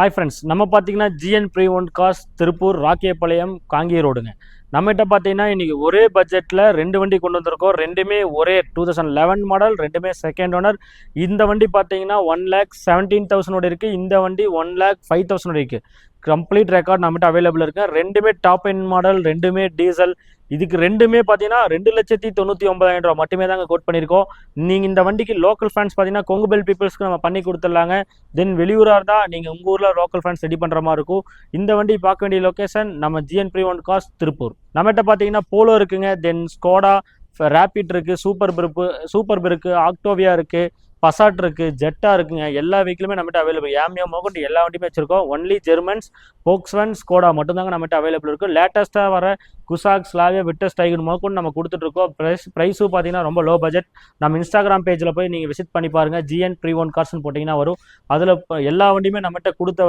Hi friends, நம்ம பார்த்தீங்கன்னா GN pre one cos Tiruppur Rakkiyapalayam Kangeya ரோடுங்க. நம்மகிட்ட பார்த்தீங்கன்னா இன்றைக்கி ஒரே பட்ஜெட்டில் ரெண்டு வண்டி கொண்டு வந்திருக்கோம். ரெண்டுமே ஒரே 2011 மாடல், ரெண்டுமே செகண்ட் ஓனர். இந்த வண்டி பார்த்தீங்கன்னா 1,17,000 இருக்குது. இந்த வண்டி 1,05,000 இருக்குது. கம்ப்ளீட் ரெக்கார்ட் நம்மகிட்ட அவைலபிள் இருக்குது. ரெண்டுமே டாப் எண்ட் மாடல், ரெண்டுமே டீசல். இதுக்கு ரெண்டுமே பார்த்தீங்கன்னா 2,99,000 ரூபா மட்டுமே தாங்க கோட் பண்ணியிருக்கோம். நீங்கள் இந்த வண்டிக்கு லோக்கல் ஃபேன்ஸ் பார்த்தீங்கன்னா கொங்கு பெல் பீப்புள்ஸ்க்கு நம்ம பண்ணி கொடுத்துடலாங்க. தென் வெளியூராக இருந்தால் நீங்கள் உங்கள் ஊரில் லோக்கல் ஃபேன்ஸ் ரெடி பண்ணுற மாதிரி இருக்கும். இந்த வண்டி பார்க்க வேண்டிய லொக்கேஷன் நம்ம GN pre one cos Tiruppur. நம்மகிட்ட பார்த்தீங்கன்னா போலோ இருக்குங்க, தென் ஸ்கோடா ரேபிட் இருக்குது, சூப்பர் இருக்குது, ஆக்டோவியா இருக்குது, பசாட் இருக்குது, ஜெட்டா இருக்குங்க. எல்லா வெஹிக்கிளுமே நம்மகிட்ட அவைலபிள். ஏமியோ மோகன் எல்லா வண்டியுமே வச்சிருக்கோம். ஒன்லி ஜெர்மன்ஸ், போக்ஸ்வன், ஸ்கோடா மட்டும்தாங்க நம்மகிட்ட அவைலபிள் இருக்குது. லேட்டஸ்ட்டாக வர குசாக், ஸ்லாவியா, விட்டஸ், டைகர் மோகன் நம்ம கொடுத்துட்ருக்கோம். ப்ரைஸும் பார்த்தீங்கன்னா ரொம்ப லோ பட்ஜெட். நம்ம இன்ஸ்டாகிராம் பேஜில் போய் நீங்கள் விசிட் பண்ணி பாருங்கள். ஜிஎன் ப்ரீ ஒன் கார்ஸ்ன்னு போட்டிங்கன்னா வரும். அதில் எல்லா வண்டியுமே நம்மகிட்ட கொடுத்த